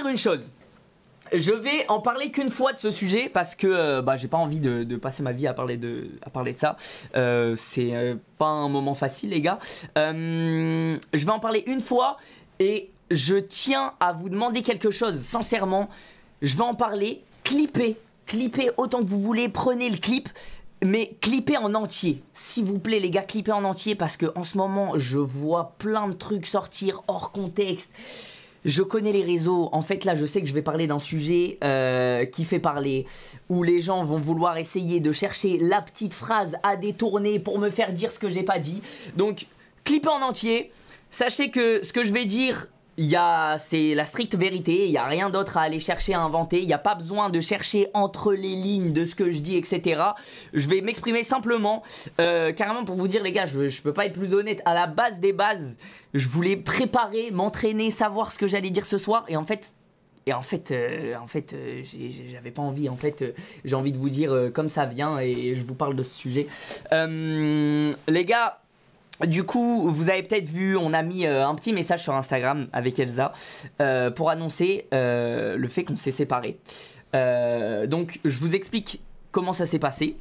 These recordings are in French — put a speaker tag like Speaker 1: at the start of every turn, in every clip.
Speaker 1: Une chose, je vais en parler qu'une fois de ce sujet parce que j'ai pas envie de passer ma vie à parler de ça. C'est pas un moment facile, les gars. Je vais en parler une fois et je tiens à vous demander quelque chose. Sincèrement, je vais en parler. Clippez autant que vous voulez. Prenez le clip. Mais clippez en entier, s'il vous plaît les gars, clippez en entier parce que en ce moment je vois plein de trucs sortir hors contexte. Je connais les réseaux, en fait là je sais que je vais parler d'un sujet qui fait parler, où les gens vont vouloir essayer de chercher la petite phrase à détourner pour me faire dire ce que j'ai pas dit. Donc clippez en entier, sachez que ce que je vais dire, c'est la stricte vérité, il n'y a rien d'autre à aller chercher à inventer, il n'y a pas besoin de chercher entre les lignes de ce que je dis, etc. Je vais m'exprimer simplement, carrément pour vous dire les gars, je peux pas être plus honnête, à la base des bases, je voulais préparer, m'entraîner, savoir ce que j'allais dire ce soir, et en fait, j'avais pas envie, j'ai envie de vous dire comme ça vient, et je vous parle de ce sujet. Les gars, du coup, vous avez peut-être vu, on a mis un petit message sur Instagram avec Elsa pour annoncer le fait qu'on s'est séparés. Donc, je vous explique comment ça s'est passé.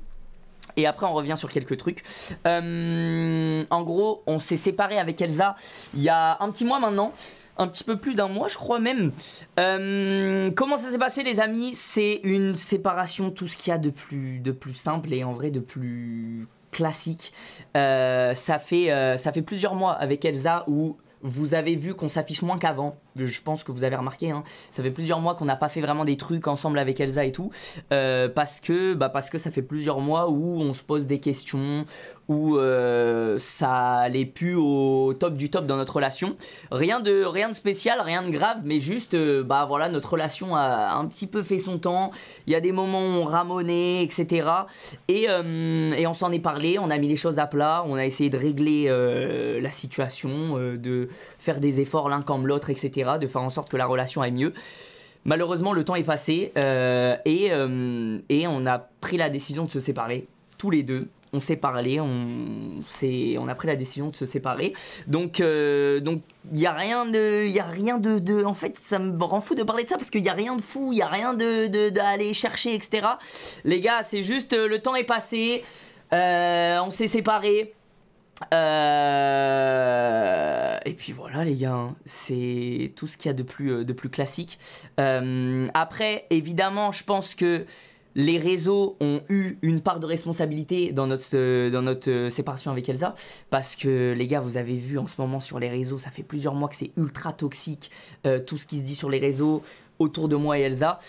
Speaker 1: Et après, on revient sur quelques trucs. En gros, on s'est séparés avec Elsa il y a un petit mois maintenant. Un petit peu plus d'un mois, je crois même. Comment ça s'est passé, les amis? C'est une séparation, tout ce qu'il y a de plus simple et en vrai de plus classique. Ça fait plusieurs mois avec Elsa où vous avez vu qu'on s'affiche moins qu'avant. Je pense que vous avez remarqué, hein. Ça fait plusieurs mois qu'on n'a pas fait vraiment des trucs ensemble avec Elsa et tout, parce que ça fait plusieurs mois où on se pose des questions, où ça allait plus au top du top dans notre relation. Rien de spécial, rien de grave, mais juste voilà, notre relation a un petit peu fait son temps. Il y a des moments où on ramonait, etc. Et on s'en est parlé, on a mis les choses à plat, on a essayé de régler la situation, de faire des efforts l'un comme l'autre, etc. De faire en sorte que la relation aille mieux. Malheureusement, le temps est passé et on a pris la décision de se séparer, tous les deux. On s'est parlé, on a pris la décision de se séparer. Donc il y a rien de en fait, ça me rend fou de parler de ça parce qu'il y a rien de fou, il y a rien d'aller chercher, etc. Les gars, c'est juste le temps est passé, on s'est séparés. Et puis voilà les gars, hein, c'est tout ce qu'il y a de plus classique. Après, évidemment, je pense que les réseaux ont eu une part de responsabilité dans notre séparation avec Elsa. Parce que les gars, vous avez vu en ce moment sur les réseaux, ça fait plusieurs mois que c'est ultra toxique, tout ce qui se dit sur les réseaux autour de moi et Elsa.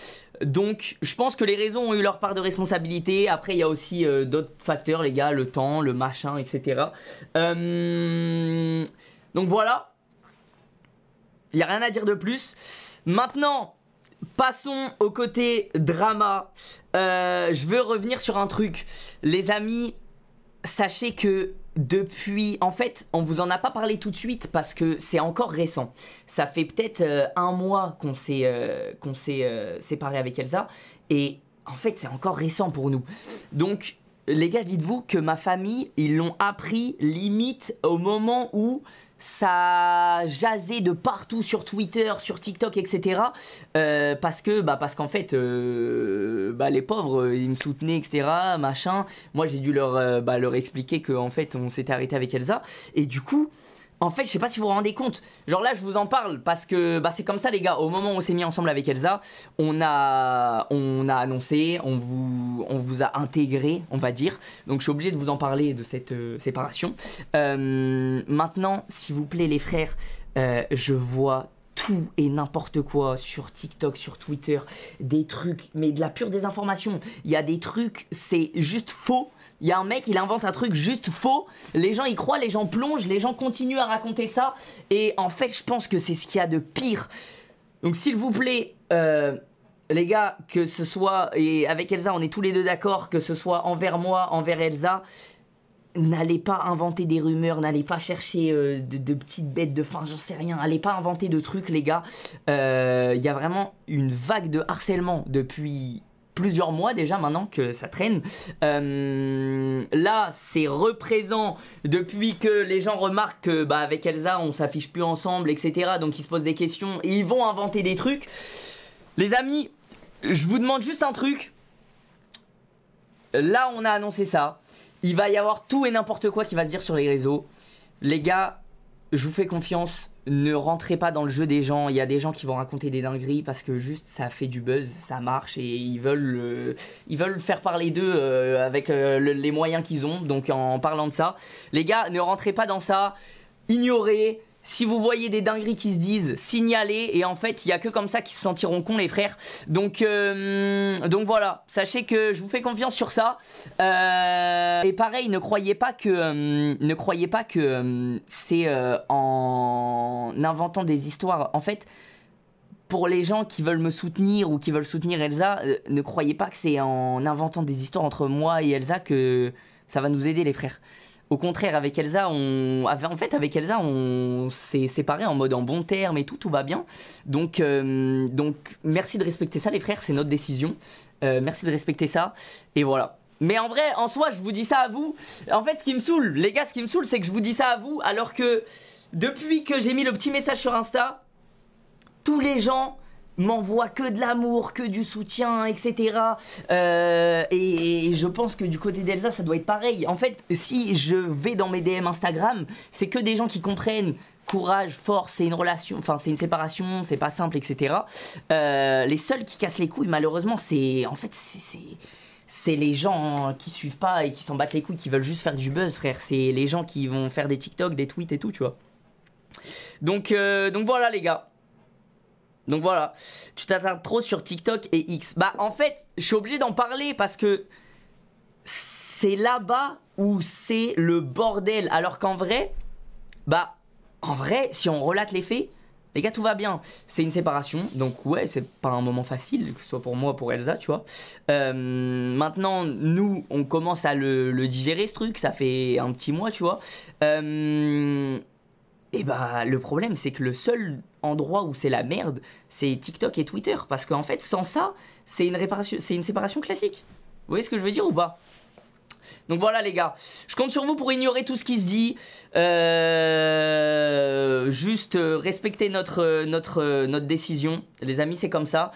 Speaker 1: Donc je pense que les réseaux ont eu leur part de responsabilité. Après il y a aussi d'autres facteurs les gars, le temps, le machin, etc. Donc voilà, il n'y a rien à dire de plus. Maintenant passons au côté drama. Je veux revenir sur un truc. Les amis, sachez que depuis, en fait, on vous en a pas parlé tout de suite parce que c'est encore récent. Ça fait peut-être un mois qu'on s'est séparé avec Elsa et en fait c'est encore récent pour nous. Donc les gars, dites-vous que ma famille, ils l'ont appris limite au moment où ça jasait de partout sur Twitter, sur TikTok, etc. Parce qu'en fait, les pauvres, ils me soutenaient, etc. Machin. Moi, j'ai dû leur expliquer qu'en fait, on s'était arrêté avec Elsa. Et du coup, en fait, je sais pas si vous vous rendez compte. Genre là, je vous en parle parce que c'est comme ça, les gars. Au moment où on s'est mis ensemble avec Elsa, on a annoncé, on vous a intégré, on va dire. Donc, je suis obligé de vous en parler de cette séparation. Maintenant, s'il vous plaît, les frères, je vois tout et n'importe quoi sur TikTok, sur Twitter, des trucs, mais de la pure désinformation. Il y a des trucs, c'est juste faux. Il y a un mec, il invente un truc juste faux. Les gens y croient, les gens plongent, les gens continuent à raconter ça. Et en fait, je pense que c'est ce qu'il y a de pire. Donc, s'il vous plaît, les gars, que ce soit, et avec Elsa, on est tous les deux d'accord, que ce soit envers moi, envers Elsa, n'allez pas inventer des rumeurs, n'allez pas chercher de petites bêtes de fin, j'en sais rien. Allez pas inventer de trucs, les gars. Il y a vraiment une vague de harcèlement depuis plusieurs mois déjà maintenant que ça traîne. Là, c'est représent depuis que les gens remarquent que avec Elsa, on s'affiche plus ensemble, etc. Donc ils se posent des questions et ils vont inventer des trucs. Les amis, je vous demande juste un truc. Là, on a annoncé ça. Il va y avoir tout et n'importe quoi qui va se dire sur les réseaux. Les gars, je vous fais confiance. Ne rentrez pas dans le jeu des gens. Il y a des gens qui vont raconter des dingueries parce que juste ça fait du buzz, ça marche et ils veulent faire parler d'eux avec les moyens qu'ils ont. Donc en parlant de ça, les gars, ne rentrez pas dans ça. Ignorez. Si vous voyez des dingueries qui se disent, signalez. Et en fait, il n'y a que comme ça qu'ils se sentiront cons, les frères. Donc voilà. Sachez que je vous fais confiance sur ça. Et pareil, ne croyez pas que c'est en inventant des histoires. En fait, pour les gens qui veulent me soutenir ou qui veulent soutenir Elsa, ne croyez pas que c'est en inventant des histoires entre moi et Elsa que ça va nous aider, les frères. Au contraire, avec Elsa, on s'est séparés en mode en bon terme et tout va bien. Donc, merci de respecter ça, les frères, c'est notre décision. Merci de respecter ça, et voilà. Mais en vrai, en soi, je vous dis ça à vous. En fait, ce qui me saoule, les gars, ce qui me saoule, c'est que je vous dis ça à vous, alors que depuis que j'ai mis le petit message sur Insta, tous les gens m'envoie que de l'amour, que du soutien, etc. Et je pense que du côté d'Elsa, ça doit être pareil. En fait, si je vais dans mes DM Instagram, c'est que des gens qui comprennent courage, force, c'est une relation, enfin c'est une séparation, c'est pas simple, etc. Les seuls qui cassent les couilles, malheureusement, c'est les gens qui suivent pas et qui s'en battent les couilles, qui veulent juste faire du buzz, frère. C'est les gens qui vont faire des TikTok, des tweets et tout, tu vois. Donc voilà, les gars. Donc voilà, tu t'attardes trop sur TikTok et X. Bah en fait, je suis obligé d'en parler parce que c'est là-bas où c'est le bordel. Alors qu'en vrai, si on relate les faits, les gars, tout va bien. C'est une séparation, donc ouais, c'est pas un moment facile, que ce soit pour moi ou pour Elsa, tu vois. Maintenant, nous, on commence à le digérer, ce truc, ça fait un petit mois, tu vois. Et bah le problème c'est que le seul endroit où c'est la merde, c'est TikTok et Twitter. Parce qu'en fait sans ça, c'est une séparation classique. Vous voyez ce que je veux dire ou pas? Donc voilà les gars, je compte sur vous pour ignorer tout ce qui se dit. Juste respecter notre décision. Les amis, c'est comme ça.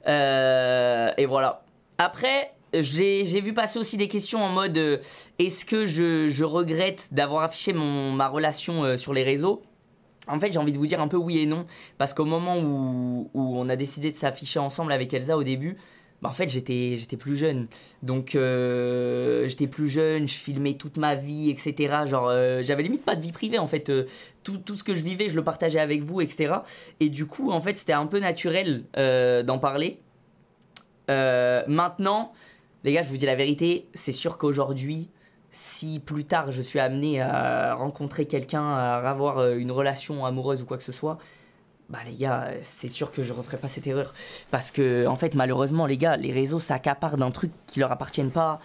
Speaker 1: Et voilà. Après, j'ai vu passer aussi des questions en mode est-ce que je regrette d'avoir affiché ma relation sur les réseaux? En fait, j'ai envie de vous dire un peu oui et non. Parce qu'au moment où on a décidé de s'afficher ensemble avec Elsa au début, en fait, j'étais plus jeune. Donc, j'étais plus jeune, je filmais toute ma vie, etc. Genre, j'avais limite pas de vie privée, en fait. Tout ce que je vivais, je le partageais avec vous, etc. Et du coup, en fait, c'était un peu naturel d'en parler. Maintenant, les gars, je vous dis la vérité, c'est sûr qu'aujourd'hui, si plus tard je suis amené à rencontrer quelqu'un, à avoir une relation amoureuse ou quoi que ce soit, bah les gars, c'est sûr que je referai pas cette erreur. Parce que, en fait, malheureusement, les gars, les réseaux s'accaparent d'un truc qui leur appartiennent pas.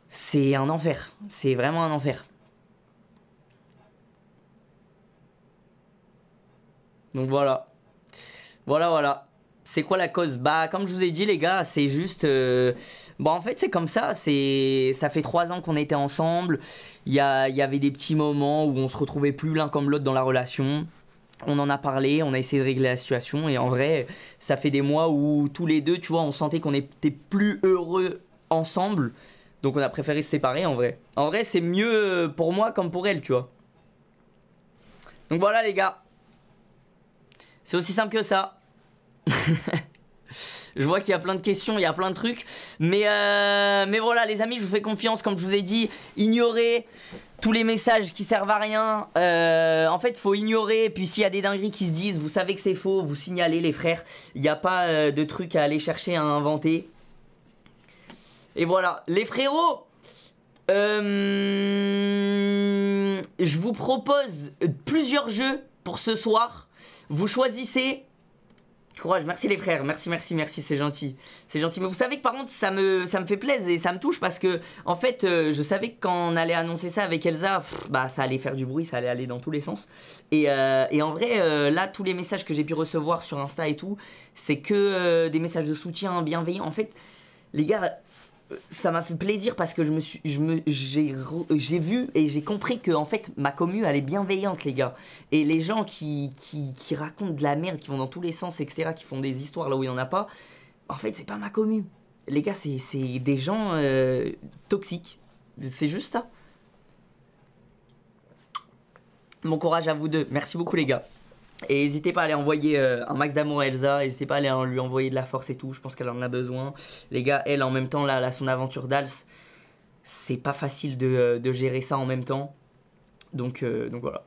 Speaker 1: C'est un enfer. C'est vraiment un enfer. Donc voilà. Voilà. C'est quoi la cause? Bah, comme je vous ai dit, les gars, c'est juste... Bon, en fait, c'est comme ça. Ça fait 3 ans qu'on était ensemble. Il y avait des petits moments où on se retrouvait plus l'un comme l'autre dans la relation. On en a parlé, on a essayé de régler la situation. Et en vrai, ça fait des mois où tous les deux, tu vois, on sentait qu'on était plus heureux ensemble. Donc on a préféré se séparer, en vrai. En vrai, c'est mieux pour moi comme pour elle, tu vois. Donc voilà, les gars. C'est aussi simple que ça. Je vois qu'il y a plein de questions, il y a plein de trucs. Mais voilà, les amis, je vous fais confiance, comme je vous ai dit. Ignorez tous les messages qui servent à rien. En fait, faut ignorer. Et puis s'il y a des dingueries qui se disent, vous savez que c'est faux, vous signalez, les frères. Il n'y a pas de trucs à aller chercher, à inventer. Et voilà, les frérots, je vous propose plusieurs jeux pour ce soir. Vous choisissez. Courage, merci les frères, merci, c'est gentil. C'est gentil, mais vous savez que par contre ça me fait plaisir et ça me touche parce que en fait je savais que quand on allait annoncer ça avec Elsa, ça allait faire du bruit, ça allait aller dans tous les sens. Et en vrai, là tous les messages que j'ai pu recevoir sur Insta et tout, c'est que des messages de soutien bienveillants. En fait, les gars, ça m'a fait plaisir parce que j'ai vu et j'ai compris que en fait ma commu elle est bienveillante les gars. Et les gens qui racontent de la merde, qui vont dans tous les sens, etc., qui font des histoires là où il n'y en a pas, en fait c'est pas ma commu. Les gars, c'est des gens toxiques. C'est juste ça. Bon courage à vous deux. Merci beaucoup les gars. Et n'hésitez pas à aller envoyer un max d'amour à Elsa. N'hésitez pas à aller lui envoyer de la force et tout. Je pense qu'elle en a besoin. Les gars, elle en même temps, là, elle a son aventure d'Als. C'est pas facile de gérer ça en même temps. Donc voilà.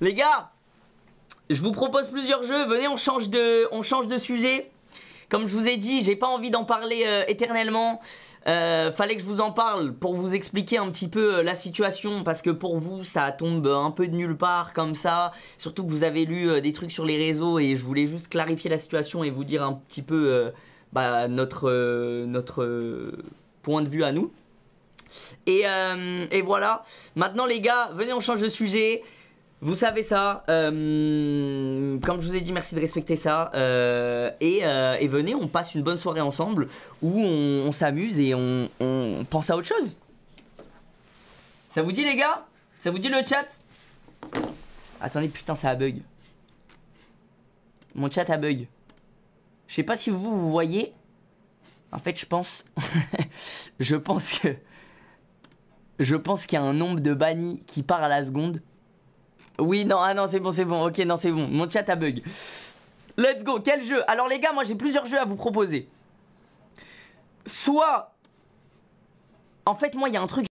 Speaker 1: Les gars, je vous propose plusieurs jeux. Venez, on change de sujet. Comme je vous ai dit, j'ai pas envie d'en parler éternellement. Fallait que je vous en parle pour vous expliquer un petit peu la situation. Parce que pour vous, ça tombe un peu de nulle part comme ça. Surtout que vous avez lu des trucs sur les réseaux. Et je voulais juste clarifier la situation et vous dire un petit peu notre point de vue à nous. Et voilà. Maintenant les gars, venez, on change de sujet. Vous savez ça, comme je vous ai dit, merci de respecter ça, et venez, on passe une bonne soirée ensemble, où on s'amuse et on pense à autre chose. Ça vous dit les gars? Ça vous dit le chat? Attendez, putain, ça a bug. Mon chat a bug. Je sais pas si vous voyez. En fait, je pense... je pense qu'il y a un nombre de bannis qui part à la seconde. Oui, non, ah non, c'est bon, ok, non, c'est bon. Mon chat a bug. Let's go, quel jeu? Alors les gars, moi j'ai plusieurs jeux à vous proposer. Soit... En fait, moi, il y a un truc...